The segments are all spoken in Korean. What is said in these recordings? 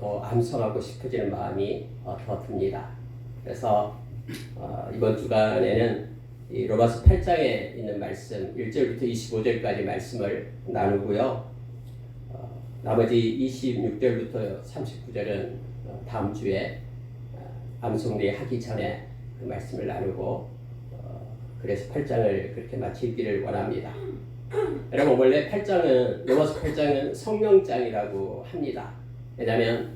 암송하고 싶어지는 마음이 더 듭니다. 그래서 이번 주간에는 이 로마서 8장에 있는 말씀 1절부터 25절까지 말씀을 나누고요. 나머지 26절부터 39절은 다음 주에 암송리 하기 전에 그 말씀을 나누고 그래서 8장을 그렇게 마치기를 원합니다. 여러분, 원래 8장은 로마서 8장은 성령장이라고 합니다. 왜냐하면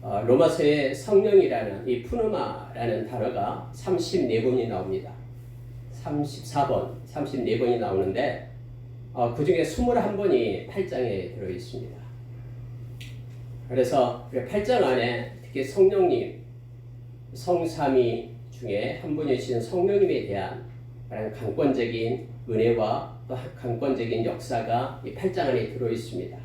로마서에 성령이라는 이 푸누마라는 단어가 34번이 나옵니다. 34번, 34번이 나오는데 그 중에 21번이 8장에 들어 있습니다. 그래서 8장 안에 특히 성령님, 성삼위 중에 한 분이신 성령님에 대한 강권적인 은혜와 또 강권적인 역사가 이 8장 안에 들어 있습니다.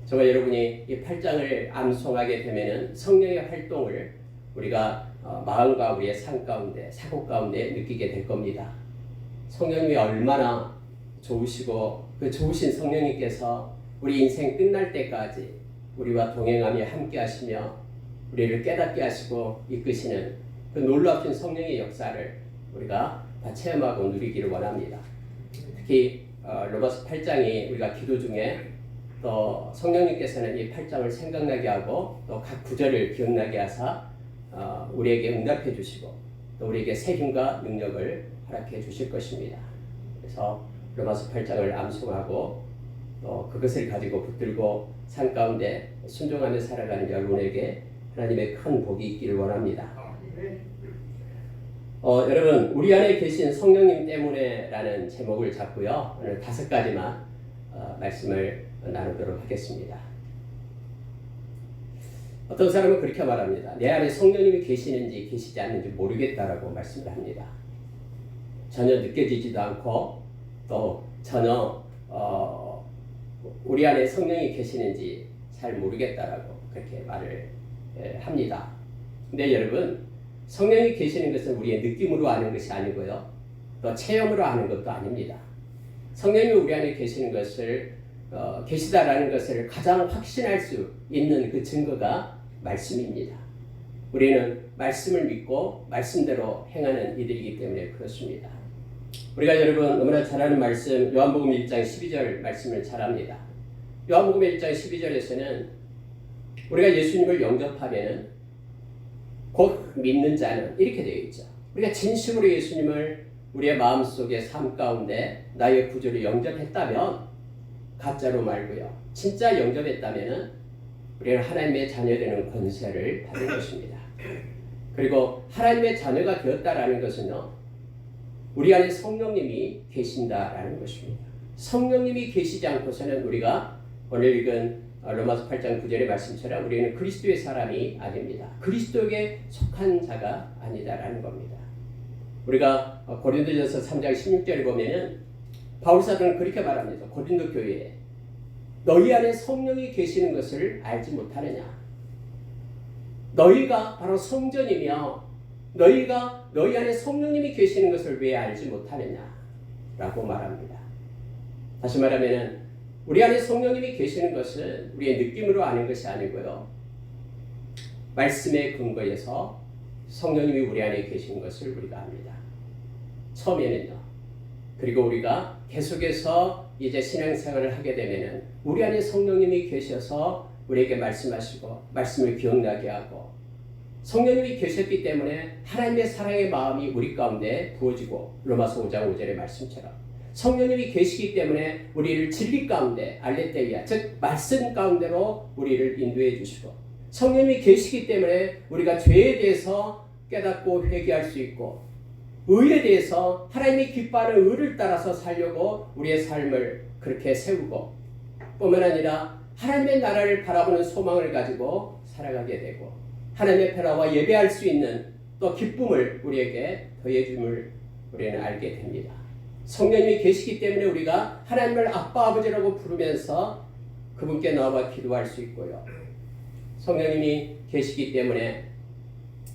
정말 여러분이 이 8장을 암송하게 되면은 성령의 활동을 우리가 마음과 우리의 삶 가운데, 사고 가운데 느끼게 될 겁니다. 성령님이 얼마나 좋으시고 그 좋으신 성령님께서 우리 인생 끝날 때까지 우리와 동행하며 함께 하시며 우리를 깨닫게 하시고 이끄시는 그 놀라우신 성령의 역사를 우리가 다 체험하고 누리기를 원합니다. 특히 로마서 8장이 우리가 기도 중에 또 성령님께서는 이 8장을 생각나게 하고 또 각 구절을 기억나게 하사 우리에게 응답해 주시고 또 우리에게 새 힘과 능력을 허락해 주실 것입니다. 그래서 로마서 8장을 암송하고 또 그것을 가지고 붙들고 삶 가운데 순종하며 살아가는 여러분에게 하나님의 큰 복이 있기를 원합니다. 여러분, 우리 안에 계신 성령님 때문에 라는 제목을 잡고요. 오늘 5가지만 말씀을 나누도록 하겠습니다. 어떤 사람은 그렇게 말합니다. 내 안에 성령님이 계시는지 계시지 않는지 모르겠다라고 말씀을 합니다. 전혀 느껴지지도 않고 또 전혀 우리 안에 성령이 계시는지 잘 모르겠다라고 그렇게 말을 합니다. 근데 여러분, 성령이 계시는 것은 우리의 느낌으로 아는 것이 아니고요. 또 체험으로 아는 것도 아닙니다. 성령님이 우리 안에 계시는 것을 계시다라는 것을 가장 확신할 수 있는 그 증거가 말씀입니다. 우리는 말씀을 믿고 말씀대로 행하는 이들이기 때문에 그렇습니다. 우리가 여러분 너무나 잘 아는 말씀 요한복음 1장 12절 말씀을 잘 압니다. 요한복음 1장 12절에서는 우리가 예수님을 영접하면은 곧 믿는 자는 이렇게 되어 있죠. 우리가 진심으로 예수님을 우리의 마음속에 삶 가운데 나의 구주로 영접했다면 가짜로 말고요. 진짜 영접했다면 우리는 하나님의 자녀되는 권세를 받을 것입니다. 그리고 하나님의 자녀가 되었다라는 것은요. 우리 안에 성령님이 계신다라는 것입니다. 성령님이 계시지 않고서는 우리가 오늘 읽은 로마서 8장 9절의 말씀처럼 우리는 그리스도의 사람이 아닙니다. 그리스도에게 속한 자가 아니다라는 겁니다. 우리가 고린도전서 3장 16절에 보면은 바울 사도는 그렇게 말합니다. 고린도 교회에 너희 안에 성령이 계시는 것을 알지 못하느냐? 너희가 바로 성전이며 너희가 너희 안에 성령님이 계시는 것을 왜 알지 못하느냐? 라고 말합니다. 다시 말하면은 우리 안에 성령님이 계시는 것은 우리의 느낌으로 아는 것이 아니고요. 말씀의 근거에서 성령님이 우리 안에 계시는 것을 우리가 압니다. 처음에는요. 그리고 우리가 계속해서 이제 신앙생활을 하게 되면은 우리 안에 성령님이 계셔서 우리에게 말씀하시고 말씀을 기억나게 하고 성령님이 계셨기 때문에 하나님의 사랑의 마음이 우리 가운데 부어지고 로마서 5장 5절의 말씀처럼 성령님이 계시기 때문에 우리를 진리 가운데 알레테이아 즉 말씀 가운데로 우리를 인도해 주시고 성령님이 계시기 때문에 우리가 죄에 대해서 깨닫고 회개할 수 있고 의에 대해서 하나님이 기뻐하는 의를 따라서 살려고 우리의 삶을 그렇게 세우고 뿐만 아니라 하나님의 나라를 바라보는 소망을 가지고 살아가게 되고 하나님의 변화와 예배할 수 있는 또 기쁨을 우리에게 더해 줌을 우리는 알게 됩니다. 성령님이 계시기 때문에 우리가 하나님을 아빠 아버지라고 부르면서 그분께 나와 기도할 수 있고요. 성령님이 계시기 때문에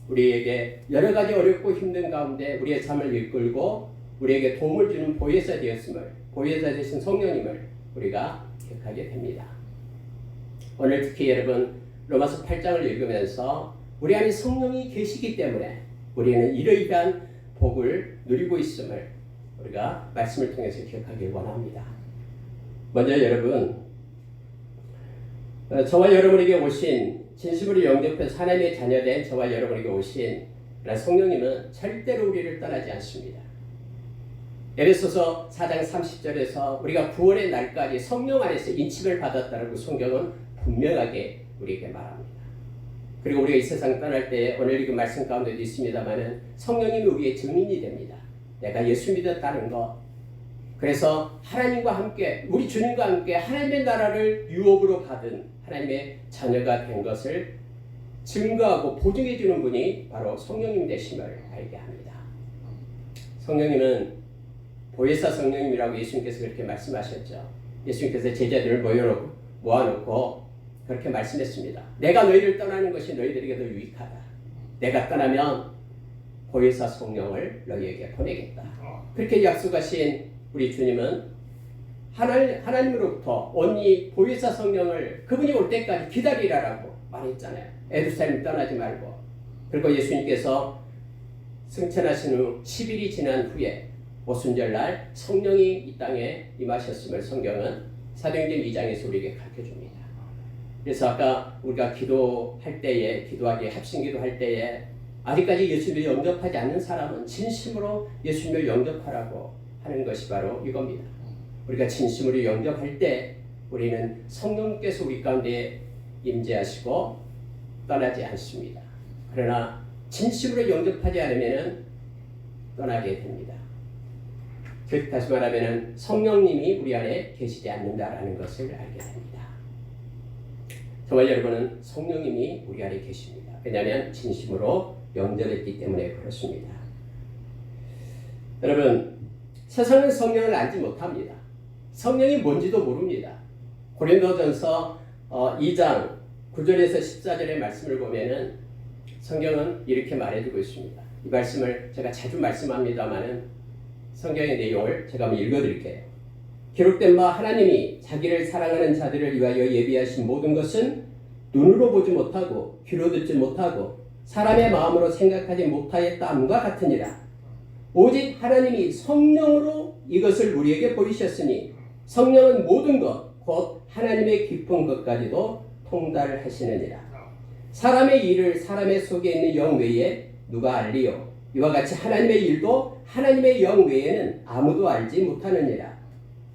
우리에게 여러 가지 어렵고 힘든 가운데 우리의 삶을 이끌고 우리에게 도움을 주는 보혜사 되었음을 보혜사 되신 성령님을 우리가 기억하게 됩니다. 오늘 특히 여러분 로마서 8장을 읽으면서 우리 안에 성령이 계시기 때문에 우리는 이러이러한 복을 누리고 있음을 우리가 말씀을 통해서 기억하길 원합니다. 먼저 여러분, 저와 여러분에게 오신 진심으로 영접해서 하나님의 자녀된 저와 여러분에게 오신 성령님은 절대로 우리를 떠나지 않습니다. 에베소서 4장 30절에서 우리가 구원의 날까지 성령 안에서 인침을 받았다고 성경은 분명하게 우리에게 말합니다. 그리고 우리가 이 세상 떠날 때 오늘 읽은 말씀 가운데도 있습니다만은 성령님이 우리의 증인이 됩니다. 내가 예수 믿었다는 것. 그래서 하나님과 함께 우리 주님과 함께 하나님의 나라를 유업으로 받은 하나님의 자녀가 된 것을 증거하고 보증해 주는 분이 바로 성령님 되심을 알게 합니다. 성령님은 보혜사 성령님이라고 예수님께서 그렇게 말씀하셨죠. 예수님께서 제자들을 모아놓고 그렇게 말씀했습니다. 내가 너희를 떠나는 것이 너희들에게 더 유익하다. 내가 떠나면 보혜사 성령을 너희에게 보내겠다. 그렇게 약속하신 우리 주님은 하나님으로부터 온이 보혜사 성령을 그분이 올 때까지 기다리라라고 말했잖아요. 예루살렘 떠나지 말고. 그리고 예수님께서 승천하신 후 10일이 지난 후에 오순절날 성령이 이 땅에 임하셨음을 성경은 사도행전 2장에서 우리에게 가르쳐줍니다. 그래서 아까 우리가 기도할 때에, 기도하기 합심기도할 때에 아직까지 예수님을 영접하지 않는 사람은 진심으로 예수님을 영접하라고 하는 것이 바로 이겁니다. 우리가 진심으로 영접할 때 우리는 성령께서 우리 가운데 임재하시고 떠나지 않습니다. 그러나 진심으로 영접하지 않으면 떠나게 됩니다. 즉 다시 말하면 성령님이 우리 안에 계시지 않는다라는 것을 알게 됩니다. 저와 여러분은 성령님이 우리 안에 계십니다. 왜냐하면 진심으로 영접했기 때문에 그렇습니다. 여러분, 세상은 성령을 알지 못합니다. 성령이 뭔지도 모릅니다. 고린도전서 2장 9절에서 14절의 말씀을 보면은 성경은 이렇게 말해주고 있습니다. 이 말씀을 제가 자주 말씀합니다만은 성경의 내용을 제가 한번 읽어드릴게요. 기록된 바 하나님이 자기를 사랑하는 자들을 위하여 예비하신 모든 것은 눈으로 보지 못하고 귀로 듣지 못하고 사람의 마음으로 생각하지 못하였다함과 같으니라. 오직 하나님이 성령으로 이것을 우리에게 보이셨으니 성령은 모든 것 곧 하나님의 깊은 것까지도 통달하시느니라. 사람의 일을 사람의 속에 있는 영 외에 누가 알리요? 이와 같이 하나님의 일도 하나님의 영 외에는 아무도 알지 못하느니라.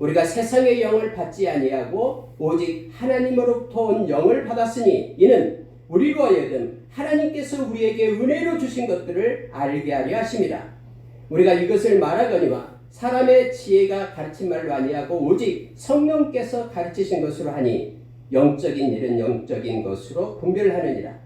우리가 세상의 영을 받지 아니하고 오직 하나님으로부터 온 영을 받았으니 이는 우리로 하여금 하나님께서 우리에게 은혜로 주신 것들을 알게 하려 하심이라. 우리가 이것을 말하거니와 사람의 지혜가 가르친 말로 아니하고 오직 성령께서 가르치신 것으로 하니 영적인 일은 영적인 것으로 분별하느니라.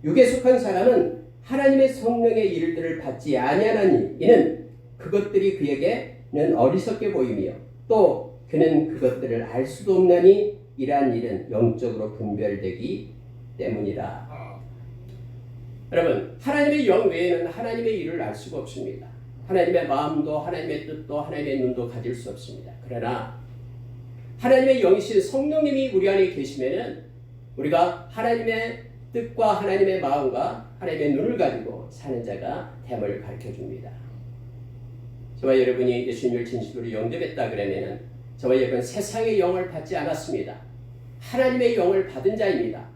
육에 속한 사람은 하나님의 성령의 일들을 받지 아니하나니 이는 그것들이 그에게는 어리석게 보이며 또 그는 그것들을 알 수도 없나니 이러한 일은 영적으로 분별되기 때문이라. 여러분, 하나님의 영 외에는 하나님의 일을 알 수가 없습니다. 하나님의 마음도 하나님의 뜻도 하나님의 눈도 가질 수 없습니다. 그러나 하나님의 영이신 성령님이 우리 안에 계시면은 우리가 하나님의 뜻과 하나님의 마음과 하나님의 눈을 가지고 사는 자가 됨을 가르쳐 줍니다. 저와 여러분이 예수님을 진실로 영접했다 그러면은 저와 여러분 세상의 영을 받지 않았습니다. 하나님의 영을 받은 자입니다.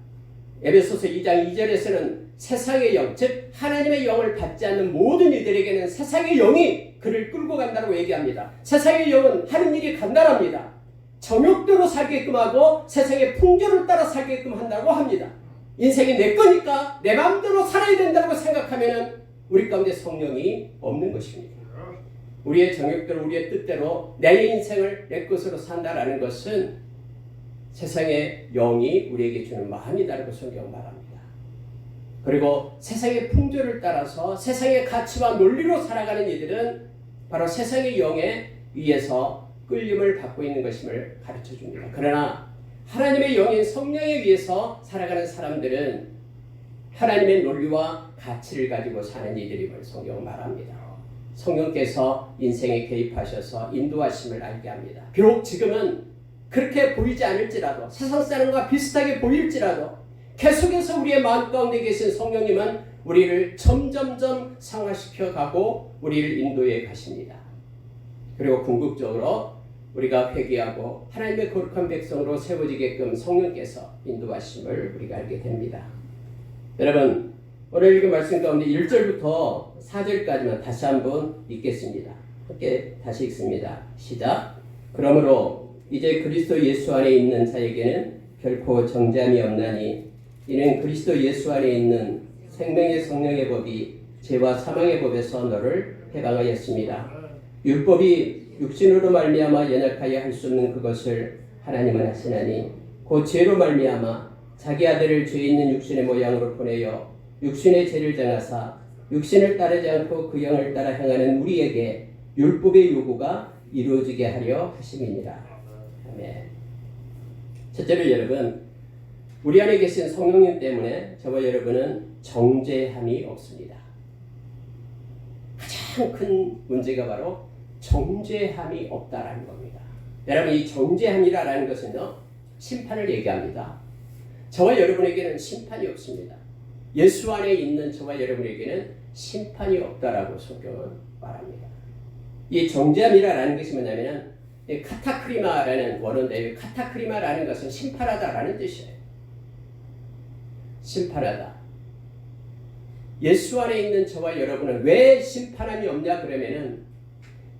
에베소서 2장 2절에서는 세상의 영, 즉 하나님의 영을 받지 않는 모든 이들에게는 세상의 영이 그를 끌고 간다고 얘기합니다. 세상의 영은 하는 일이 간단합니다. 정욕대로 살게끔 하고 세상의 풍조를 따라 살게끔 한다고 합니다. 인생이 내 거니까 내 마음대로 살아야 된다고 생각하면 우리 가운데 성령이 없는 것입니다. 우리의 정욕대로 우리의 뜻대로 내 인생을 내 것으로 산다라는 것은 세상의 영이 우리에게 주는 마음이다라고 성경 말합니다. 그리고 세상의 풍조를 따라서 세상의 가치와 논리로 살아가는 이들은 바로 세상의 영에 의해서 끌림을 받고 있는 것임을 가르쳐 줍니다. 그러나 하나님의 영인 성령에 의해서 살아가는 사람들은 하나님의 논리와 가치를 가지고 사는 이들임을 성경은 말합니다. 성령께서 인생에 개입하셔서 인도하심을 알게 합니다. 비록 지금은 그렇게 보이지 않을지라도 세상 사람과 비슷하게 보일지라도 계속해서 우리의 마음 가운데 계신 성령님은 우리를 점점점 상화시켜 가고 우리를 인도해 가십니다. 그리고 궁극적으로 우리가 회개하고 하나님의 거룩한 백성으로 세워지게끔 성령께서 인도하심을 우리가 알게 됩니다. 여러분, 오늘 읽은 말씀 가운데 1절부터 4절까지만 다시 한번 읽겠습니다. 함께 다시 읽습니다. 시작. 그러므로 이제 그리스도 예수 안에 있는 자에게는 결코 정죄함이 없나니 이는 그리스도 예수 안에 있는 생명의 성령의 법이 죄와 사망의 법에서 너를 해방하였습니다. 율법이 육신으로 말미암아 연약하여 할 수 없는 그것을 하나님은 하시나니 곧 죄로 말미암아 자기 아들을 죄 있는 육신의 모양으로 보내어 육신의 죄를 정하사 육신을 따르지 않고 그 영을 따라 행하는 우리에게 율법의 요구가 이루어지게 하려 하심이니라. 아멘. 첫째로 여러분, 우리 안에 계신 성령님 때문에 저와 여러분은 정죄함이 없습니다. 가장 큰 문제가 바로 정죄함이 없다라는 겁니다. 여러분, 이 정죄함이라는 것은요, 심판을 얘기합니다. 저와 여러분에게는 심판이 없습니다. 예수 안에 있는 저와 여러분에게는 심판이 없다라고 성경은 말합니다. 이 정죄함이라는 것이 뭐냐면 카타크리마라는 원어인데, 카타크리마라는 것은 심판하다라는 뜻이에요. 심판하다. 예수 안에 있는 저와 여러분은 왜 심판함이 없냐 그러면은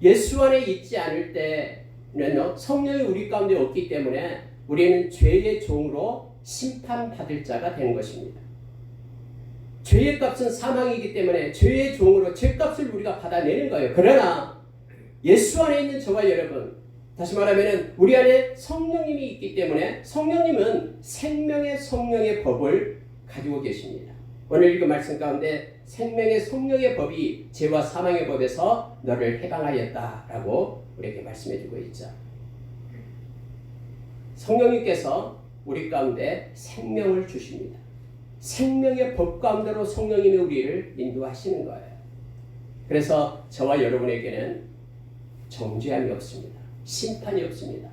예수 안에 있지 않을 때는 성령이 우리 가운데 없기 때문에 우리는 죄의 종으로 심판받을 자가 되는 것입니다. 죄의 값은 사망이기 때문에 죄의 종으로 죄값을 우리가 받아내는 거예요. 그러나 예수 안에 있는 저와 여러분, 다시 말하면 우리 안에 성령님이 있기 때문에 성령님은 생명의 성령의 법을 가지고 계십니다. 오늘 읽은 말씀 가운데 생명의 성령의 법이 죄와 사망의 법에서 너를 해방하였다라고 우리에게 말씀해주고 있죠. 성령님께서 우리 가운데 생명을 주십니다. 생명의 법 가운데로 성령님이 우리를 인도하시는 거예요. 그래서 저와 여러분에게는 정죄함이 없습니다. 심판이 없습니다.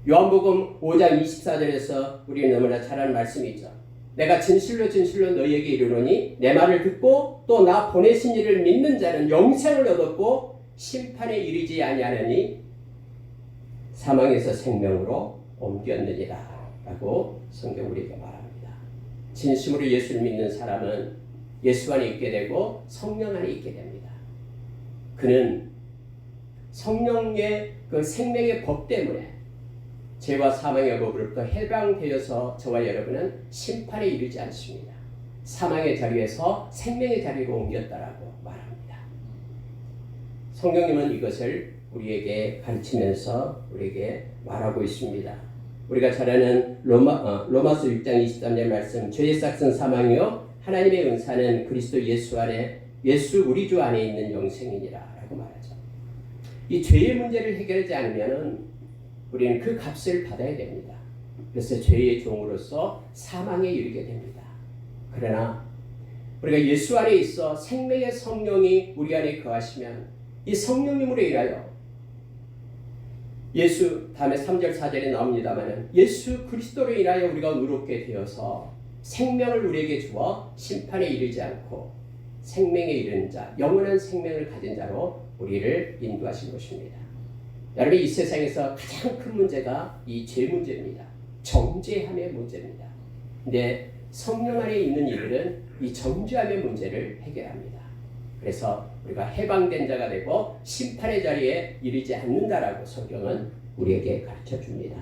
요한복음 5장 24절에서 우리는 너무나 잘 아는 말씀이죠. 내가 진실로 진실로 너희에게 이르노니 내 말을 듣고 또 나 보내신 이를 믿는 자는 영생을 얻었고 심판에 이르지 아니하느니 사망에서 생명으로 옮겼느니라 라고 성경 우리에게 말합니다. 진심으로 예수를 믿는 사람은 예수 안에 있게 되고 성령 안에 있게 됩니다. 그는 성령의 그 생명의 법 때문에 죄와 사망의 법으로부터 해방되어서 저와 여러분은 심판에 이르지 않습니다. 사망의 자리에서 생명의 자리로 옮겼다라고 말합니다. 성령님은 이것을 우리에게 가르치면서 우리에게 말하고 있습니다. 우리가 잘 아는 로마서 6장 23절 말씀, 죄의 삭은 사망이요 하나님의 은사는 그리스도 예수 안에 예수 우리 주 안에 있는 영생이니라 라고 말하죠. 이 죄의 문제를 해결하지 않으면 우리는 그 값을 받아야 됩니다. 그래서 죄의 종으로서 사망에 이르게 됩니다. 그러나 우리가 예수 안에 있어 생명의 성령이 우리 안에 거하시면 이 성령님으로 인하여 예수 다음에 3절 4절에 나옵니다만 예수 그리스도로 인하여 우리가 의롭게 되어서 생명을 우리에게 주어 심판에 이르지 않고 생명에 이르는 자, 영원한 생명을 가진 자로 우리를 인도하신 것입니다. 여러분, 이 세상에서 가장 큰 문제가 이 죄 문제입니다. 정죄함의 문제입니다. 근데 성령 안에 있는 이들은 이 정죄함의 문제를 해결합니다. 그래서 우리가 해방된 자가 되고 심판의 자리에 이르지 않는다라고 성경은 우리에게 가르쳐 줍니다.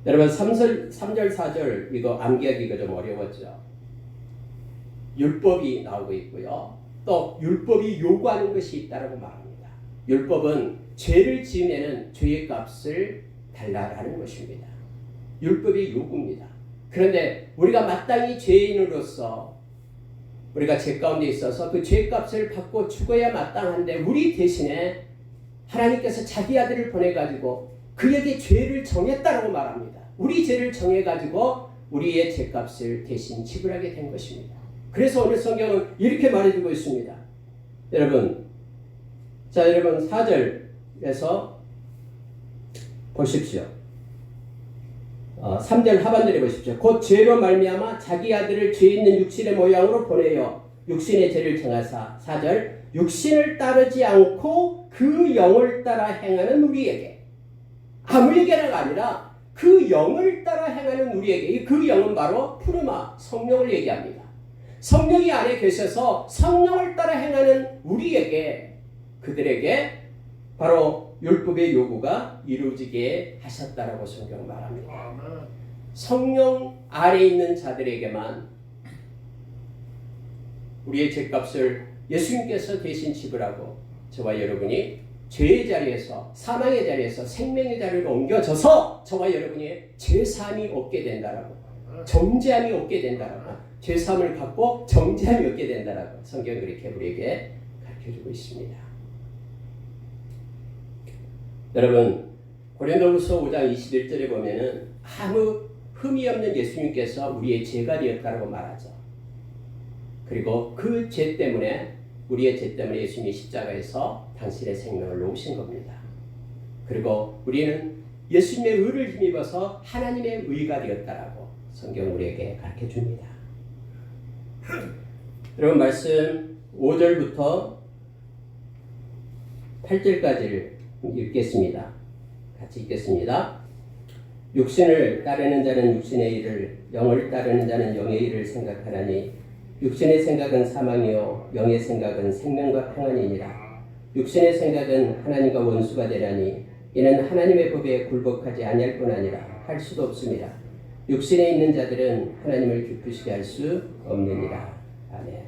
여러분, 3절 4절 이거 암기하기가 좀 어려웠죠. 율법이 나오고 있고요. 또 율법이 요구하는 것이 있다라고 말합니다. 율법은 죄를 지으면 죄의 값을 달라라는 것입니다. 율법이 요구입니다. 그런데 우리가 마땅히 죄인으로서 우리가 죄 가운데 있어서 그 죄값을 받고 죽어야 마땅한데 우리 대신에 하나님께서 자기 아들을 보내가지고 그에게 죄를 정했다라고 말합니다. 우리 죄를 정해가지고 우리의 죄값을 대신 지불하게 된 것입니다. 그래서 오늘 성경은 이렇게 말해주고 있습니다. 여러분, 자, 여러분 4절에서 보십시오. 3절 하반절에 보십시오. 곧 죄로 말미암아 자기 아들을 죄 있는 육신의 모양으로 보내어 육신의 죄를 정하사 4절 육신을 따르지 않고 그 영을 따라 행하는 우리에게 아무에게나가 아니라 그 영을 따라 행하는 우리에게 그 영은 바로 푸르마 성령을 얘기합니다. 성령이 안에 계셔서 성령을 따라 행하는 우리에게 그들에게 바로 율법의 요구가 이루어지게 하셨다라고 성경 말합니다. 성령 안에 있는 자들에게만 우리의 죄값을 예수님께서 대신 지불하고 저와 여러분이 죄의 자리에서 사망의 자리에서 생명의 자리로 옮겨져서 저와 여러분이 죄사함이 얻게 된다라고 정죄함이 얻게 된다라고 죄사함을 갖고 정죄함이 얻게 된다라고 성경은 그렇게 우리에게 가르쳐주고 있습니다. 여러분 고린도후서 5장 21절에 보면은 아무 흠이 없는 예수님께서 우리의 죄가 되었다라고 말하죠. 그리고 그 죄 때문에 우리의 죄 때문에 예수님이 십자가에서 당신의 생명을 놓으신 겁니다. 그리고 우리는 예수님의 의를 힘입어서 하나님의 의가 되었다라고 성경 우리에게 가르쳐 줍니다. 여러분 말씀 5절부터 8절까지를 읽겠습니다. 같이 읽겠습니다. 육신을 따르는 자는 육신의 일을 영을 따르는 자는 영의 일을 생각하나니 육신의 생각은 사망이요 영의 생각은 생명과 평안이니라. 육신의 생각은 하나님과 원수가 되나니 이는 하나님의 법에 굴복하지 아니할 뿐 아니라 할 수도 없습니다. 육신에 있는 자들은 하나님을 기쁘시게 할 수 없느니라. 아멘.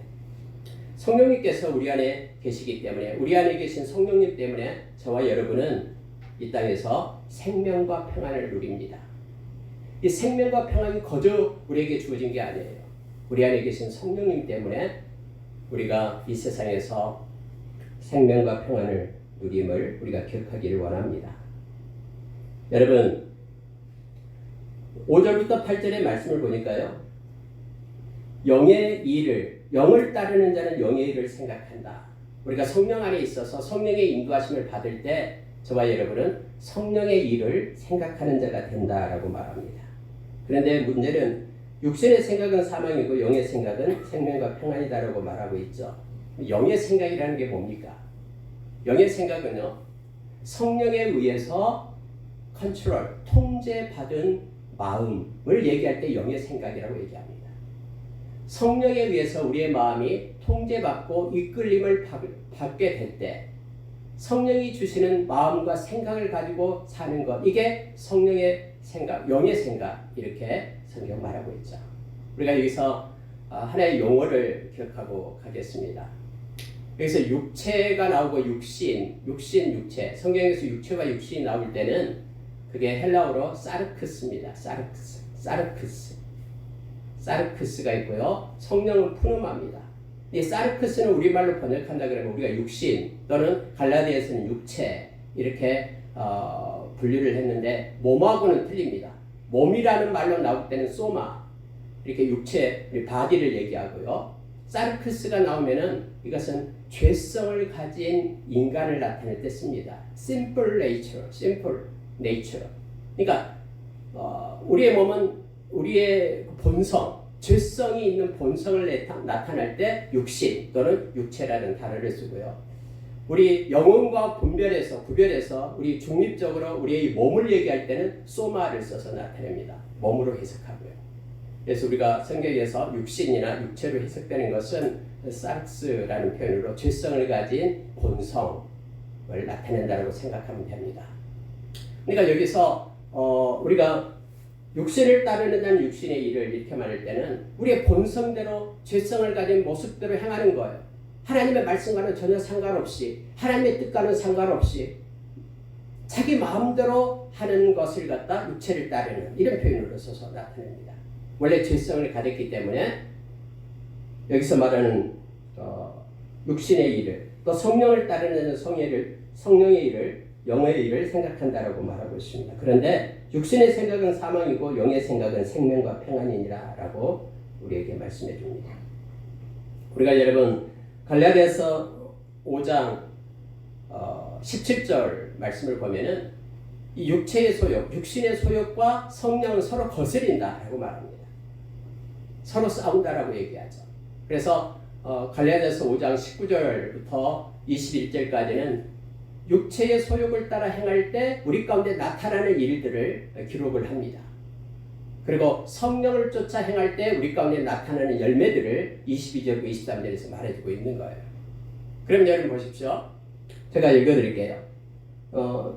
성령님께서 우리 안에 계시기 때문에 우리 안에 계신 성령님 때문에 저와 여러분은 이 땅에서 생명과 평안을 누립니다. 이 생명과 평안이 거저 우리에게 주어진 게 아니에요. 우리 안에 계신 성령님 때문에 우리가 이 세상에서 생명과 평안을 누림을 우리가 기억하기를 원합니다. 여러분 5절부터 8절의 말씀을 보니까요. 영의 일을 영을 따르는 자는 영의 일을 생각한다. 우리가 성령 안에 있어서 성령의 인도하심을 받을 때 저와 여러분은 성령의 일을 생각하는 자가 된다라고 말합니다. 그런데 문제는 육신의 생각은 사망이고 영의 생각은 생명과 평안이다라고 말하고 있죠. 영의 생각이라는 게 뭡니까? 영의 생각은요. 성령에 의해서 컨트롤, 통제받은 마음을 얘기할 때 영의 생각이라고 얘기합니다. 성령에 의해서 우리의 마음이 통제받고 이끌림을 받게 될 때 성령이 주시는 마음과 생각을 가지고 사는 것, 이게 성령의 생각, 영의 생각, 이렇게 성경 말하고 있죠. 우리가 여기서 하나의 용어를 기억하고 가겠습니다. 여기서 육체가 나오고 육신, 육체. 성경에서 육체와 육신이 나올 때는 그게 헬라어로 사르크스입니다. 사르크스가 있고요. 성령은 푸누마입니다. 이 사르크스는 우리말로 번역한다 그러면 우리가 육신 또는 갈라디아에서는 육체 이렇게 분류를 했는데 몸하고는 틀립니다. 몸이라는 말로 나올 때는 소마 이렇게 육체, 바디를 얘기하고요. 사르크스가 나오면은 이것은 죄성을 가진 인간을 나타낼 때 씁니다. simple nature. 그러니까 우리의 몸은 우리의 본성, 죄성이 있는 본성을 나타낼 때 육신 또는 육체라는 단어를 쓰고요. 우리 영혼과 구별해서 우리 중립적으로 우리의 몸을 얘기할 때는 소마를 써서 나타냅니다. 몸으로 해석하고요. 그래서 우리가 성경에서 육신이나 육체로 해석되는 것은 사르스라는 표현으로 죄성을 가진 본성을 나타낸다고 생각하면 됩니다. 그러니까 여기서 우리가 육신을 따르는 자는 육신의 일을 이렇게 말할 때는 우리의 본성대로 죄성을 가진 모습대로 행하는 거예요. 하나님의 말씀과는 전혀 상관없이 하나님의 뜻과는 상관없이 자기 마음대로 하는 것을 갖다 육체를 따르는 이런 표현으로 써서 나타냅니다. 원래 죄성을 가졌기 때문에 여기서 말하는 육신의 일을 또 성령을 따르는 성령의 일을 영의 일을 생각한다라고 말하고 있습니다. 그런데 육신의 생각은 사망이고 영의 생각은 생명과 평안이니라 라고 우리에게 말씀해 줍니다. 우리가 여러분 갈라디아서 5장 17절 말씀을 보면은 이 육체의 소욕, 육신의 소욕과 성령은 서로 거스린다라고 말합니다. 서로 싸운다라고 얘기하죠. 그래서 갈라디아서 5장 19절부터 21절까지는 육체의 소욕을 따라 행할 때 우리 가운데 나타나는 일들을 기록을 합니다. 그리고 성령을 쫓아 행할 때 우리 가운데 나타나는 열매들을 22절과 23절에서 말해주고 있는 거예요. 그럼 여러분 보십시오. 제가 읽어드릴게요.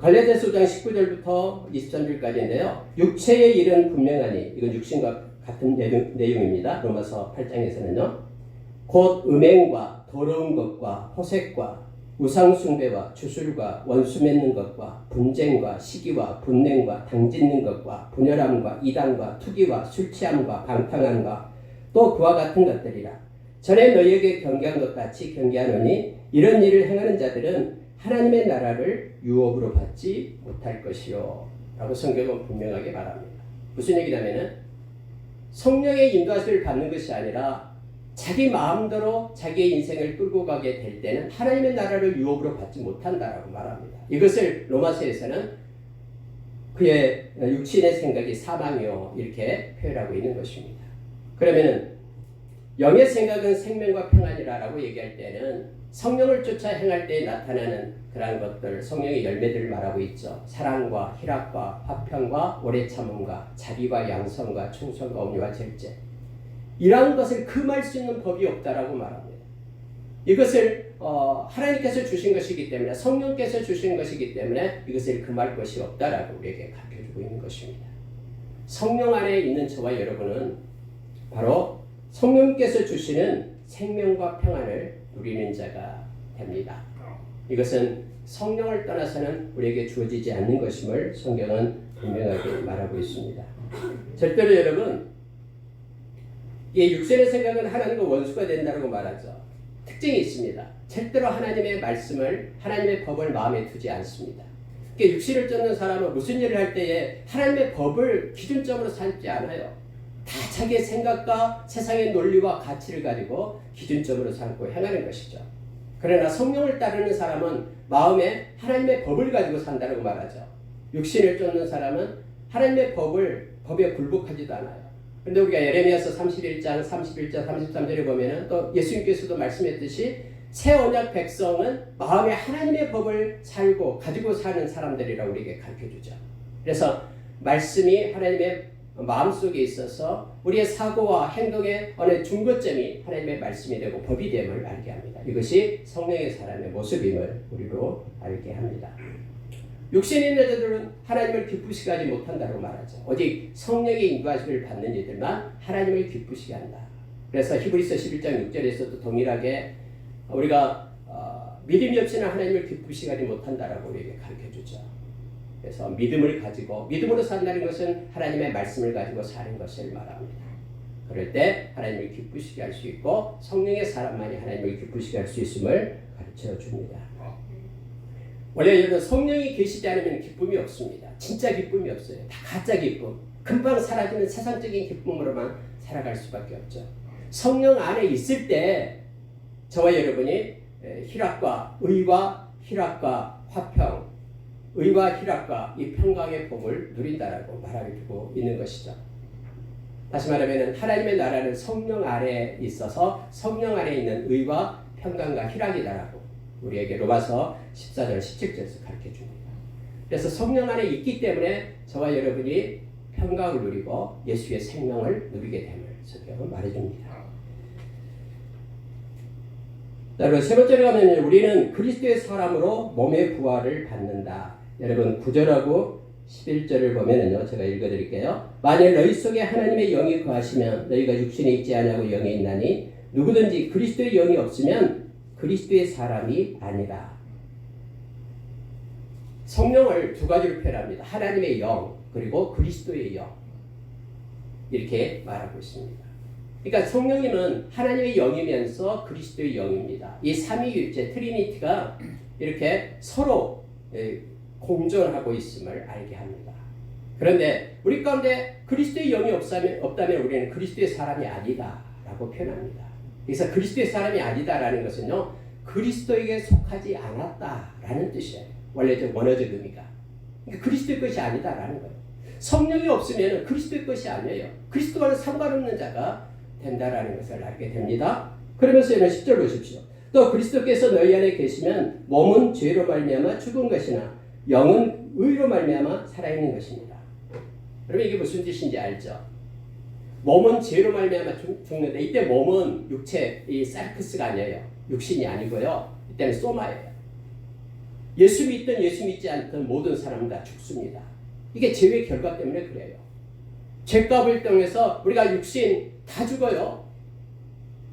갈라디아서 5장 19절부터 23절까지인데요. 육체의 일은 분명하니, 이건 육신과 같은 내용입니다. 로마서 8장에서는요. 곧 음행과 더러운 것과 호색과 우상숭배와 주술과 원수 맺는 것과 분쟁과 시기와 분냉과 당짓는 것과 분열함과 이단과 투기와 술취함과 방탕함과 또 그와 같은 것들이라. 전에 너희에게 경계한 것 같이 경계하노니 이런 일을 행하는 자들은 하나님의 나라를 유업으로 받지 못할 것이요 라고 성경은 분명하게 말합니다. 무슨 얘기냐면은 성령의 인도하심을 받는 것이 아니라 자기 마음대로 자기의 인생을 끌고 가게 될 때는 하나님의 나라를 유업으로 받지 못한다라고 말합니다. 이것을 로마서에서는 그의 육신의 생각이 사망이요 이렇게 표현하고 있는 것입니다. 그러면은 영의 생각은 생명과 평안이라고 얘기할 때는 성령을 쫓아 행할 때 나타나는 그러한 것들, 성령의 열매들을 말하고 있죠. 사랑과 희락과 화평과 오래 참음과 자비와 양성과 충성과 온유와 절제. 이러한 것을 금할 수 있는 법이 없다라고 말합니다. 이것을 하나님께서 주신 것이기 때문에, 성령께서 주신 것이기 때문에 이것을 금할 것이 없다라고 우리에게 가르쳐주고 있는 것입니다. 성령 안에 있는 저와 여러분은 바로 성령께서 주시는 생명과 평안을 누리는 자가 됩니다. 이것은 성령을 떠나서는 우리에게 주어지지 않는 것임을 성경은 분명하게 말하고 있습니다. 절대로 여러분, 이 육신의 생각은 하나님과 원수가 된다고 말하죠. 특징이 있습니다. 절대로 하나님의 말씀을, 하나님의 법을 마음에 두지 않습니다. 육신을 쫓는 사람은 무슨 일을 할 때에 하나님의 법을 기준점으로 삼지 않아요. 다 자기의 생각과 세상의 논리와 가치를 가지고 기준점으로 삼고 행하는 것이죠. 그러나 성령을 따르는 사람은 마음에 하나님의 법을 가지고 산다고 말하죠. 육신을 쫓는 사람은 하나님의 법에 굴복하지도 않아요. 그런데 우리가 예레미야서 31장, 31장, 33절에 보면은 또 예수님께서도 말씀했듯이 새 언약 백성은 마음에 하나님의 법을 살고 가지고 사는 사람들이라고 우리에게 가르쳐주죠. 그래서 말씀이 하나님의 마음속에 있어서 우리의 사고와 행동의 어느 중거점이 하나님의 말씀이 되고 법이 됨을 알게 합니다. 이것이 성령의 사람의 모습임을 우리로 알게 합니다. 육신의 여자들은 하나님을 기쁘시게 하지 못한다고 말하죠. 오직 성령의 인도하심을 받는 이들만 하나님을 기쁘시게 한다. 그래서 히브리서 11장 6절에서도 동일하게 우리가 믿음이 없이는 하나님을 기쁘시게 하지 못한다라고 우리에게 가르쳐주죠. 그래서 믿음을 가지고, 믿음으로 산다는 것은 하나님의 말씀을 가지고 사는 것을 말합니다. 그럴 때 하나님을 기쁘시게 할 수 있고 성령의 사람만이 하나님을 기쁘시게 할 수 있음을 가르쳐 줍니다. 원래 여러분, 성령이 계시지 않으면 기쁨이 없습니다. 진짜 기쁨이 없어요. 다 가짜 기쁨. 금방 사라지는 세상적인 기쁨으로만 살아갈 수밖에 없죠. 성령 안에 있을 때 저와 여러분이 희락과 의와 희락과 화평, 의와 희락과 이 평강의 복을 누린다라고 말하고 있는 것이죠. 다시 말하면 하나님의 나라는 성령 안에 있어서 성령 안에 있는 의와 평강과 희락이다라고 우리에게 로마서 14절 17절에서 가르쳐줍니다. 그래서 성령 안에 있기 때문에 저와 여러분이 평강을 누리고 예수의 생명을 누리게 됨을 성경은 말해줍니다. 여러분, 세 번째로 가면 우리는 그리스도의 사람으로 몸의 부활을 받는다. 여러분 9절하고 11절을 보면은요, 제가 읽어드릴게요. 만일 너희 속에 하나님의 영이 거하시면 너희가 육신에 있지 아니하고 영에 있나니 누구든지 그리스도의 영이 없으면 그리스도의 사람이 아니라. 성령을 두 가지로 표현합니다. 하나님의 영 그리고 그리스도의 영, 이렇게 말하고 있습니다. 그러니까 성령님은 하나님의 영이면서 그리스도의 영입니다. 이 삼위일체 트리니티가 이렇게 서로 공존하고 있음을 알게 합니다. 그런데 우리 가운데 그리스도의 영이 없다면 우리는 그리스도의 사람이 아니다라고 표현합니다. 그래서 그리스도의 사람이 아니다라는 것은요, 그리스도에게 속하지 않았다라는 뜻이에요. 원래적 원어적 의미가. 그러니까 그리스도의 것이 아니다라는 거예요. 성령이 없으면 그리스도의 것이 아니에요. 그리스도와는 상관없는 자가 된다라는 것을 알게 됩니다. 그러면서 이런 10절 보십시오. 또 그리스도께서 너희 안에 계시면 몸은 죄로 말미암아 죽은 것이나 영은 의로 말미암아 살아있는 것입니다. 여러분 이게 무슨 뜻인지 알죠? 몸은 죄로 말미암아 죽는데 이때 몸은 육체, 이 사르크스가 아니에요. 육신이 아니고요. 이때는 소마예요. 예수 믿든 예수 믿지 않든 모든 사람은 다 죽습니다. 이게 죄의 결과 때문에 그래요. 죄값을 통해서 우리가 육신 다 죽어요.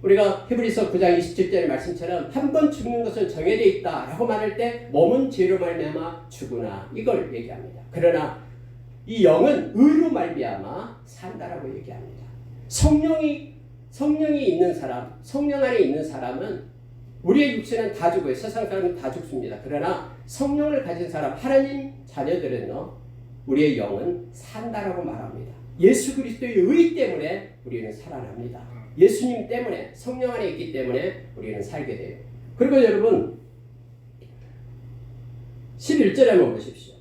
우리가 히브리서 9장 27절의 말씀처럼 한 번 죽는 것은 정해져 있다라고 말할 때 몸은 죄로 말미암아 죽으나 이걸 얘기합니다. 그러나 이 영은 의로 말미암아 산다라고 얘기합니다. 성령이 있는 사람, 성령 안에 있는 사람은 우리의 육체는 다 죽어요. 세상 사람은 다 죽습니다. 그러나 성령을 가진 사람, 하나님 자녀들은요, 우리의 영은 산다라고 말합니다. 예수 그리스도의 의 때문에 우리는 살아납니다. 예수님 때문에, 성령 안에 있기 때문에 우리는 살게 돼요. 그리고 여러분 11절에 한번 보십시오.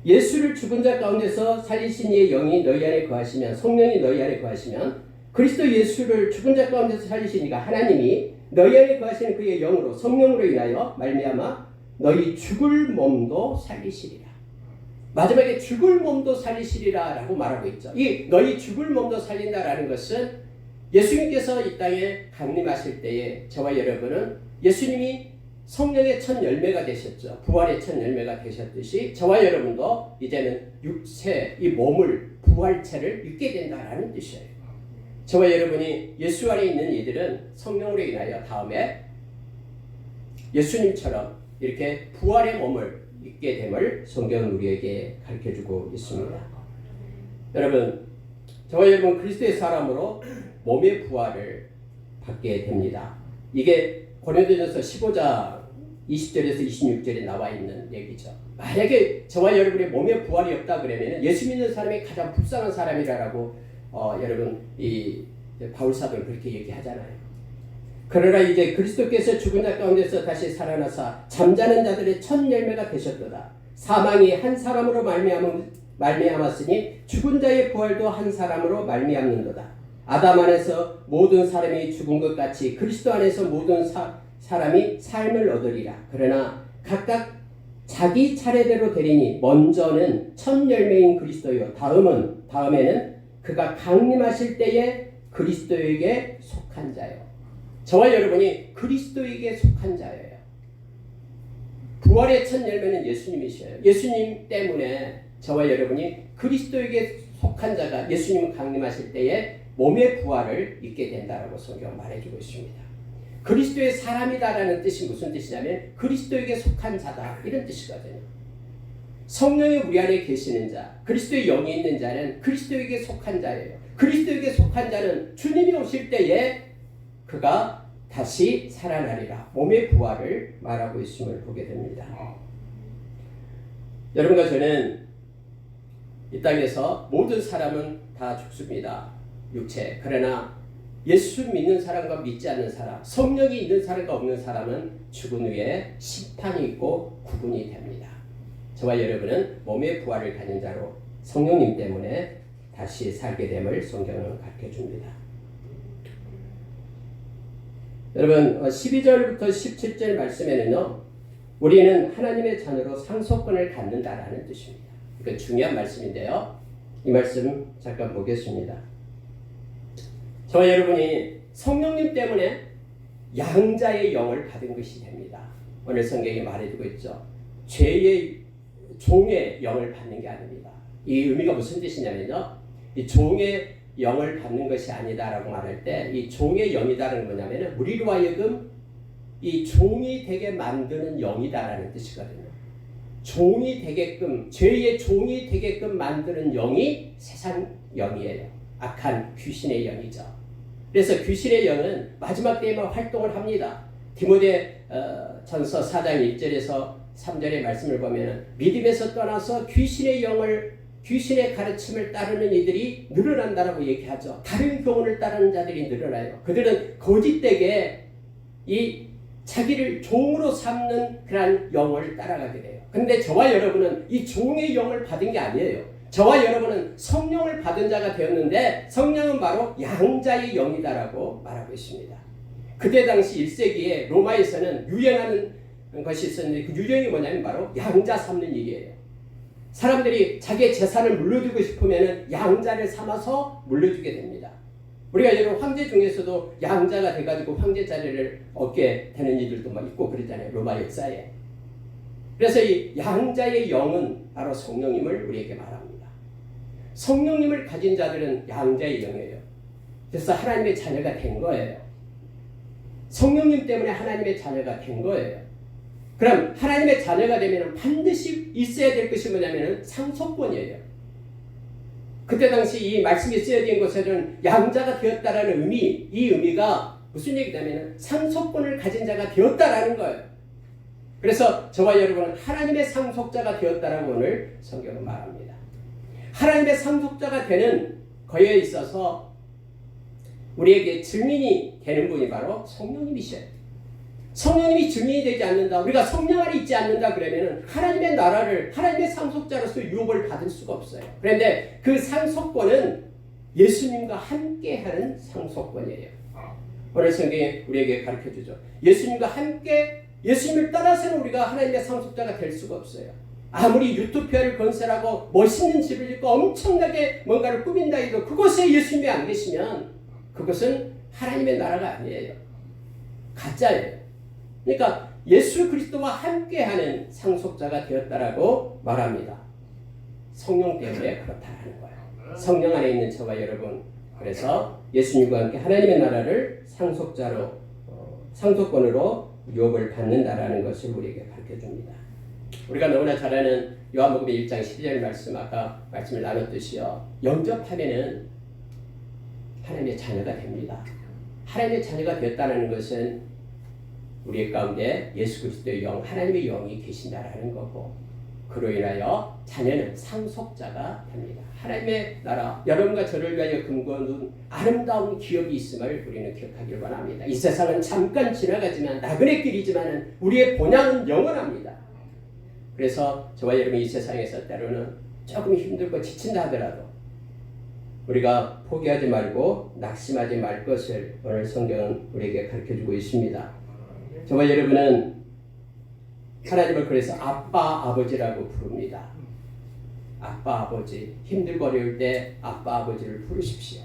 예수를 죽은 자 가운데서 살리신 이의 영이 너희 안에 거하시면, 성령이 너희 안에 거하시면, 그리스도 예수를 죽은 자 가운데서 살리신 이가 하나님이 너희 안에 거하시는 그의 영으로, 성령으로 인하여 말미암아 너희 죽을 몸도 살리시리라. 마지막에 죽을 몸도 살리시리라 라고 말하고 있죠. 이 너희 죽을 몸도 살린다라는 것은 예수님께서 이 땅에 강림하실 때에 저와 여러분은 예수님이 성령의 첫 열매가 되셨죠. 부활의 첫 열매가 되셨듯이 저와 여러분도 이제는 육체, 이 몸을, 부활체를 입게 된다라는 뜻이에요. 저와 여러분이 예수 안에 있는 이들은 성령으로 인하여 다음에 예수님처럼 이렇게 부활의 몸을 입게 됨을 성경은 우리에게 가르쳐주고 있습니다. 여러분, 저와 여러분 그리스도의 사람으로 몸의 부활을 받게 됩니다. 이게 고린도전서 15장 20절에서 26절에 나와 있는 얘기죠. 만약에 저와 여러분의 몸에 부활이 없다 그러면 예수 믿는 사람이 가장 불쌍한 사람이라고 여러분 이 바울 사도는 그렇게 얘기하잖아요. 그러나 이제 그리스도께서 죽은 자 가운데서 다시 살아나사 잠자는 자들의 첫 열매가 되셨도다. 사망이 한 사람으로 말미암았으니 죽은 자의 부활도 한 사람으로 말미암는도다. 아담 안에서 모든 사람이 죽은 것 같이 그리스도 안에서 모든 사람이 삶을 얻으리라. 그러나 각각 자기 차례대로 되리니 먼저는 첫 열매인 그리스도요, 다음에는 그가 강림하실 때에 그리스도에게 속한 자요. 저와 여러분이 그리스도에게 속한 자예요. 부활의 첫 열매는 예수님이셔요. 예수님 때문에 저와 여러분이 그리스도에게 속한 자가 예수님 강림하실 때에 몸의 부활을 입게 된다라고 성경 말해주고 있습니다. 그리스도의 사람이다라는 뜻이 무슨 뜻이냐면 그리스도에게 속한 자다 이런 뜻이거든요. 성령이 우리 안에 계시는 자, 그리스도의 영이 있는 자는 그리스도에게 속한 자예요. 그리스도에게 속한 자는 주님이 오실 때에 그가 다시 살아나리라. 몸의 부활을 말하고 있음을 보게 됩니다. 여러분과 저는 이 땅에서 모든 사람은 다 죽습니다. 육체. 그러나 예수 믿는 사람과 믿지 않는 사람, 성령이 있는 사람과 없는 사람은 죽은 후에 심판이 있고 구분이 됩니다. 저와 여러분은 몸의 부활을 가진 자로 성령님 때문에 다시 살게 됨을 성경은 가르쳐줍니다. 여러분 12절부터 17절 말씀에는요, 우리는 하나님의 자녀로 상속권을 갖는다라는 뜻입니다. 이건 중요한 말씀인데요, 이 말씀 잠깐 보겠습니다. 저와 여러분이 성령님 때문에 양자의 영을 받은 것이 됩니다. 오늘 성경이 말해주고 있죠. 죄의 종의 영을 받는 게 아닙니다. 이 의미가 무슨 뜻이냐면요, 이 종의 영을 받는 것이 아니다라고 말할 때 이 종의 영이다라는 뭐냐면 우리로 하여금 이 종이 되게 만드는 영이다라는 뜻이거든요. 종이 되게끔, 죄의 종이 되게끔 만드는 영이 세상 영이에요. 악한 귀신의 영이죠. 그래서 귀신의 영은 마지막 때에만 활동을 합니다. 디모데 전서 4장 1절에서 3절의 말씀을 보면 믿음에서 떠나서 귀신의 가르침을 따르는 이들이 늘어난다라고 얘기하죠. 다른 교훈을 따르는 자들이 늘어나요. 그들은 거짓되게 이 자기를 종으로 삼는 그런 영을 따라가게 돼요. 근데 저와 여러분은 이 종의 영을 받은 게 아니에요. 저와 여러분은 성령을 받은 자가 되었는데 성령은 바로 양자의 영이다라고 말하고 있습니다. 그때 당시 1세기에 로마에서는 유행하는 것이 있었는데 그 유행이 뭐냐면 바로 양자 삼는 일이에요. 사람들이 자기의 재산을 물려주고 싶으면 양자를 삼아서 물려주게 됩니다. 우리가 여러분 황제 중에서도 양자가 돼가지고 황제 자리를 얻게 되는 일들도 막 있고 그러잖아요. 로마 역사에. 그래서 이 양자의 영은 바로 성령님을 우리에게 말합니다. 성령님을 가진 자들은 양자의 영이에요. 그래서 하나님의 자녀가 된 거예요. 성령님 때문에 하나님의 자녀가 된 거예요. 그럼 하나님의 자녀가 되면 반드시 있어야 될 것이 뭐냐면 상속권이에요. 그때 당시 이 말씀이 쓰여진 것에는 양자가 되었다라는 의미, 이 의미가 무슨 얘기냐면 상속권을 가진 자가 되었다라는 거예요. 그래서 저와 여러분은 하나님의 상속자가 되었다라고 오늘 성경은 말합니다. 하나님의 상속자가 되는 거에 있어서 우리에게 증인이 되는 분이 바로 성령님이셔요. 성령님이 증인이 되지 않는다, 우리가 성령 안에 있지 않는다 그러면 하나님의 나라를, 하나님의 상속자로서 유업을 받을 수가 없어요. 그런데 그 상속권은 예수님과 함께하는 상속권이에요. 오늘 성경이 우리에게 가르쳐주죠. 예수님과 함께, 예수님을 떠나서는 우리가 하나님의 상속자가 될 수가 없어요. 아무리 유토피아를 건설하고 멋있는 집을 짓고 엄청나게 뭔가를 꾸민다 해도 그곳에 예수님이 안 계시면 그것은 하나님의 나라가 아니에요. 가짜예요. 그러니까 예수 그리스도와 함께하는 상속자가 되었다라고 말합니다. 성령 때문에 그렇다라는 거예요. 성령 안에 있는 저와 여러분, 그래서 예수님과 함께 하나님의 나라를 상속자로, 상속권으로 유업을 받는다라는 것을 우리에게 가르쳐줍니다. 우리가 너무나 잘 아는 요한복음 1장 12절 말씀, 아까 말씀을 나눴듯이요, 영접하면은 하나님의 자녀가 됩니다. 하나님의 자녀가 되었다는 것은 우리 가운데 예수 그리스도의 영, 하나님의 영이 계신다라는 거고, 그로 인하여 자녀는 상속자가 됩니다. 하나님의 나라, 여러분과 저를 위하여 금거놓은 아름다운 기업이 있음을 우리는 기억하길 원합니다. 이 세상은 잠깐 지나가지만, 나그네 길이지만 우리의 본향은 영원합니다. 그래서 저와 여러분이 이 세상에서 때로는 조금 힘들고 지친다 하더라도 우리가 포기하지 말고 낙심하지 말 것을 오늘 성경은 우리에게 가르쳐주고 있습니다. 저와 여러분은 하나님을 그래서 아빠, 아버지라고 부릅니다. 아빠, 아버지. 힘들고 어려울 때 아빠, 아버지를 부르십시오.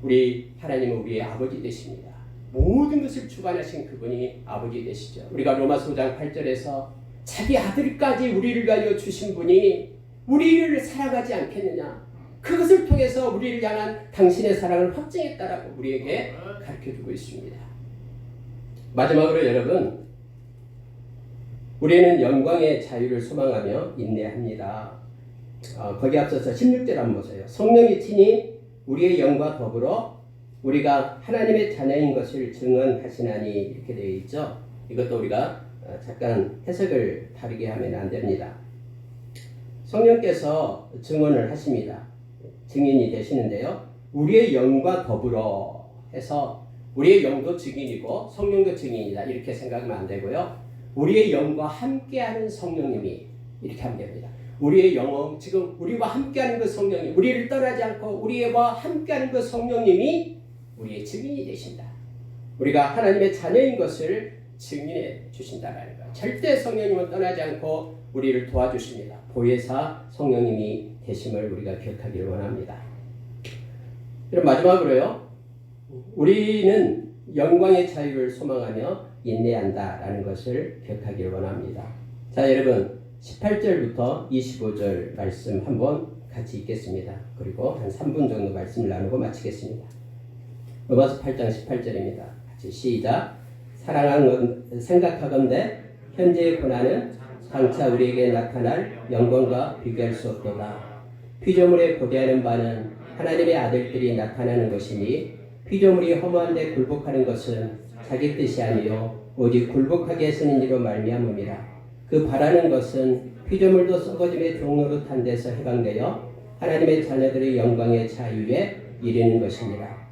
우리 하나님은 우리의 아버지 되십니다. 모든 것을 주관하신 그분이 아버지 되시죠. 우리가 로마서 5장 8절에서 자기 아들까지 우리를 위하여 주신 분이 우리를 사랑하지 않겠느냐, 그것을 통해서 우리를 향한 당신의 사랑을 확증했다라고 우리에게 가르쳐주고 있습니다. 마지막으로 여러분, 우리는 영광의 자유를 소망하며 인내합니다. 거기 앞서서 16절 한번 보세요. 성령이 친히 우리의 영과 더불어 우리가 하나님의 자녀인 것을 증언하시나니, 이렇게 되어 있죠. 이것도 우리가 잠깐 해석을 다르게 하면 안 됩니다. 성령께서 증언을 하십니다. 증인이 되시는데요, 우리의 영과 더불어 해서 우리의 영도 증인이고 성령도 증인이다, 이렇게 생각하면 안 되고요, 우리의 영과 함께하는 성령님이, 이렇게 하면 됩니다. 우리의 영은 지금 우리와 함께하는 그 성령님, 우리를 떠나지 않고 우리와 함께하는 그 성령님이 우리의 증인이 되신다. 우리가 하나님의 자녀인 것을 증인해 주신다라는 거예요. 절대 성령님은 떠나지 않고 우리를 도와주십니다. 보혜사 성령님이 되심을 우리가 기억하기를 원합니다. 그럼 마지막으로요, 우리는 영광의 자유를 소망하며 인내한다라는 것을 기억하기를 원합니다. 자, 여러분 18절부터 25절 말씀 한번 같이 읽겠습니다. 그리고 한 3분 정도 말씀을 나누고 마치겠습니다. 로마서 8장 18절입니다. 같이 시작. 생각하건대 현재의 고난은 장차 우리에게 나타날 영광과 비교할 수 없도다. 피조물에 고대하는 바는 하나님의 아들들이 나타나는 것이니, 피조물이 허무한데 굴복하는 것은 자기 뜻이 아니요 오직 굴복하게 쓰는 이로 말미암음이라. 그 바라는 것은 피조물도 썩어짐의 종로로 탄 데서 해방되어 하나님의 자녀들의 영광의 자유에 이르는 것이니라.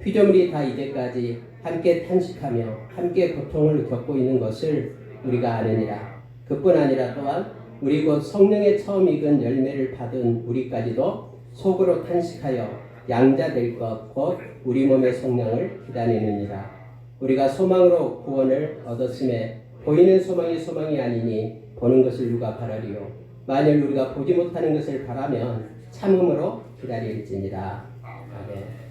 피조물이 다 이제까지 함께 탄식하며 함께 고통을 겪고 있는 것을 우리가 아느니라. 그뿐 아니라 또한 우리 곧 성령의 처음 익은 열매를 받은 우리까지도 속으로 탄식하여 양자될 것 곧 우리 몸의 성령을 기다리느니라. 우리가 소망으로 구원을 얻었음에 보이는 소망이 소망이 아니니 보는 것을 누가 바라리요. 만일 우리가 보지 못하는 것을 바라면 참음으로 기다릴지니라. 아멘.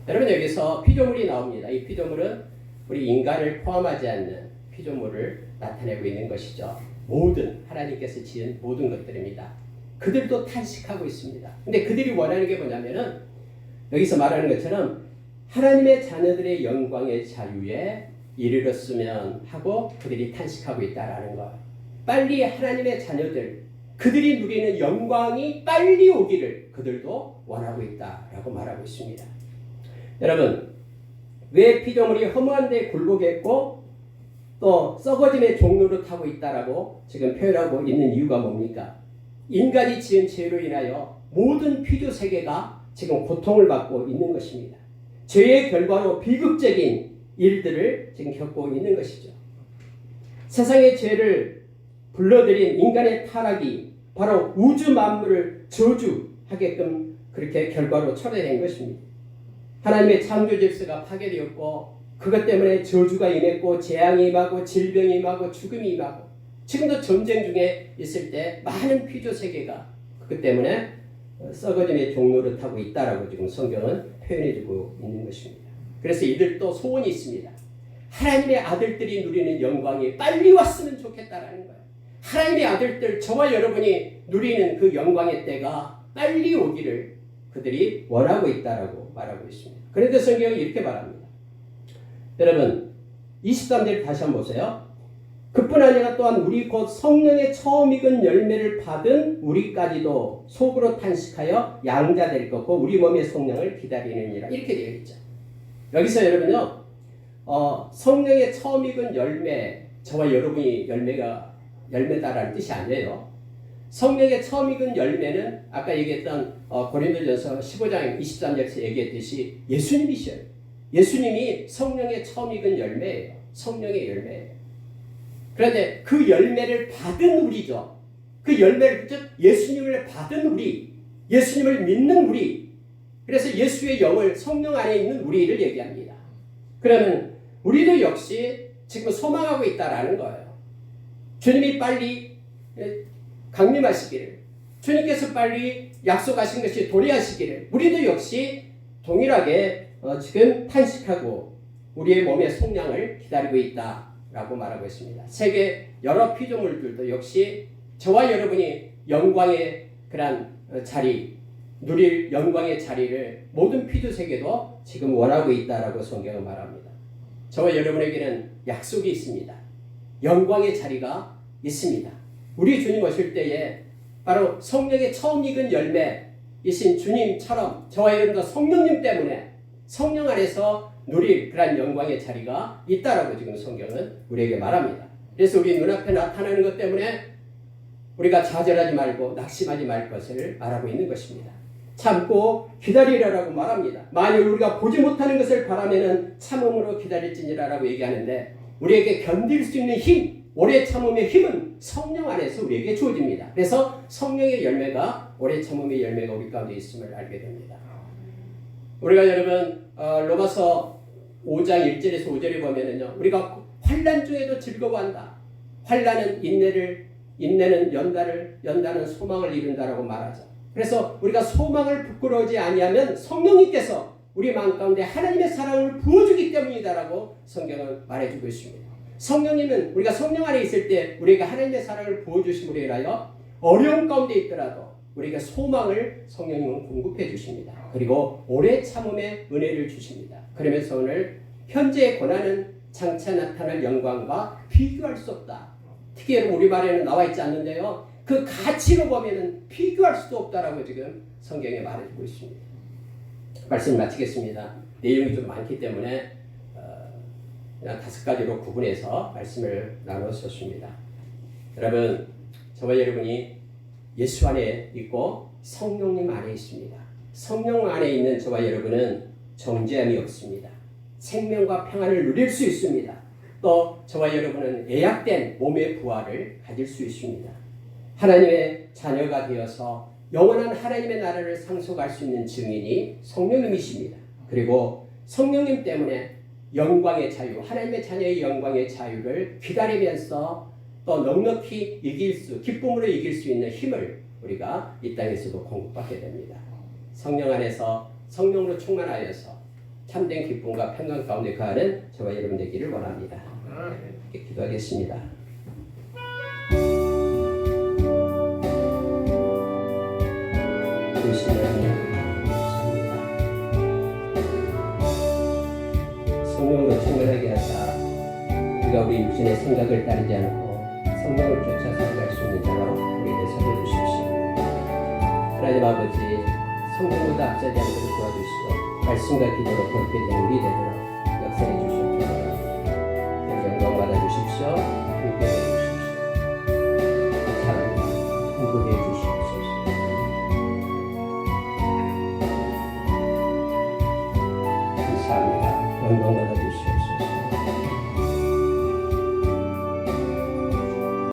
여러분, 여기서 피조물이 나옵니다. 이 피조물은 우리 인간을 포함하지 않는 피조물을 나타내고 있는 것이죠. 모든 하나님께서 지은 모든 것들입니다. 그들도 탄식하고 있습니다. 근데 그들이 원하는 게 뭐냐면은 여기서 말하는 것처럼 하나님의 자녀들의 영광의 자유에 이르렀으면 하고 그들이 탄식하고 있다라는 거예요. 빨리 하나님의 자녀들, 그들이 누리는 영광이 빨리 오기를 그들도 원하고 있다라고 말하고 있습니다. 여러분, 왜 피조물이 허무한 데 굴복했고 또 썩어짐의 종로를 타고 있다라고 지금 표현하고 있는 이유가 뭡니까? 인간이 지은 죄로 인하여 모든 피조 세계가 지금 고통을 받고 있는 것입니다. 죄의 결과로 비극적인 일들을 지금 겪고 있는 것이죠. 세상의 죄를 불러들인 인간의 타락이 바로 우주 만물을 저주하게끔 그렇게 결과로 초래된 것입니다. 하나님의 창조 질서가 파괴되었고 그것 때문에 저주가 임했고 재앙이 임하고 질병이 임하고 죽음이 임하고 지금도 전쟁 중에 있을 때 많은 피조 세계가 그것 때문에 썩어짐의 종로를 타고 있다라고 지금 성경은 표현해주고 있는 것입니다. 그래서 이들도 소원이 있습니다. 하나님의 아들들이 누리는 영광이 빨리 왔으면 좋겠다라는 거예요. 하나님의 아들들, 저와 여러분이 누리는 그 영광의 때가 빨리 오기를 그들이 원하고 있다라고 말하고 있습니다. 그런데 성경이 이렇게 말합니다. 여러분 23절 다시 한번 보세요. 그뿐 아니라 또한 우리 곧 성령의 처음 익은 열매를 받은 우리까지도 속으로 탄식하여 양자될 것고 우리 몸의 성령을 기다리느니라. 이렇게 되어 있죠. 여기서 여러분요, 성령의 처음 익은 열매, 저와 여러분이 열매다라는 뜻이 아니에요. 성령의 처음 익은 열매는 아까 얘기했던 고린도전서 15장 23절에서 얘기했듯이 예수님이셔요. 예수님이 성령의 처음 익은 열매예요. 성령의 열매예요. 그런데 그 열매를 받은 우리죠. 그 열매를, 즉 예수님을 받은 우리, 예수님을 믿는 우리, 그래서 예수의 영을 성령 안에 있는 우리를 얘기합니다. 그러면 우리도 역시 지금 소망하고 있다라는 거예요. 주님이 빨리 강림하시기를, 주님께서 빨리 약속하신 것이 도래하시기를 우리도 역시 동일하게 지금 탄식하고 우리의 몸의 속량을 기다리고 있다라고 말하고 있습니다. 세계 여러 피조물들도 역시 저와 여러분이 영광의 그런 자리, 누릴 영광의 자리를 모든 피조 세계도 지금 원하고 있다라고 성경은 말합니다. 저와 여러분에게는 약속이 있습니다. 영광의 자리가 있습니다. 우리 주님 오실 때에 바로 성령의 처음 익은 열매이신 주님처럼 저와 여러분도 성령님 때문에 성령 안에서 누릴 그런 영광의 자리가 있다라고 지금 성경은 우리에게 말합니다. 그래서 우리 눈앞에 나타나는 것 때문에 우리가 좌절하지 말고 낙심하지 말 것을 말하고 있는 것입니다. 참고 기다리라라고 말합니다. 만일 우리가 보지 못하는 것을 바라면은 참음으로 기다릴지니라라고 얘기하는데 우리에게 견딜 수 있는 힘, 오래 참음의 힘은 성령 안에서 우리에게 주어집니다. 그래서 성령의 열매가, 오래 참음의 열매가 우리 가운데 있음을 알게 됩니다. 우리가 여러분 로마서 5장 1절에서 5절에 보면은요, 우리가 환난 중에도 즐거워한다. 환난은 인내는 연단은 소망을 이룬다라고 말하죠. 그래서 우리가 소망을 부끄러워하지 아니하면 성령님께서 우리 마음 가운데 하나님의 사랑을 부어주기 때문이다라고 성경은 말해주고 있습니다. 성령님은 우리가 성령 안에 있을 때 우리가 하나님의 사랑을 부어주심으로 인하여 어려움 가운데 있더라도 우리가 소망을 성령님은 공급해 주십니다. 그리고 오래 참음의 은혜를 주십니다. 그러면서 오늘 현재의 고난은 장차 나타날 영광과 비교할 수 없다. 특히 여러분 우리말에는 나와 있지 않는데요, 그 가치로 보면은 비교할 수도 없다라고 지금 성경에 말해주고 있습니다. 말씀 마치겠습니다. 내용이 좀 많기 때문에 그냥 5가지로 구분해서 말씀을 나눴었습니다. 여러분, 저와 여러분이 예수 안에 있고 성령님 안에 있습니다. 성령 안에 있는 저와 여러분은 정죄함이 없습니다. 생명과 평안을 누릴 수 있습니다. 또 저와 여러분은 예약된 몸의 부활을 가질 수 있습니다. 하나님의 자녀가 되어서 영원한 하나님의 나라를 상속할 수 있는 증인이 성령님이십니다. 그리고 성령님 때문에 영광의 자유, 하나님의 자녀의 영광의 자유를 기다리면서 또 넉넉히 기쁨으로 이길 수 있는 힘을 우리가 이 땅에서도 공급받게 됩니다. 성령 안에서 성령으로 충만하여서 참된 기쁨과 평강 가운데 거하는 저와 여러분 되기를 원합니다. 이렇게 기도하겠습니다. 성령으로 충만하게 하사 우리가 우리 육신의 생각을 따르지 않고 성령을 쫓아 살아갈 수 있는 자로 우리에게 서게 주십시오. 하나님 아버지, 성령보다 앞서지 않도록 도와주시고 말씀과 기도로 거룩해지는 우리 되도록 역사해 주시옵소서. 영광 받아주십시오. 함께해 주십시오. 감사합니다. 공급해 주시옵소서. 감사합니다. 영광 받아주십시오.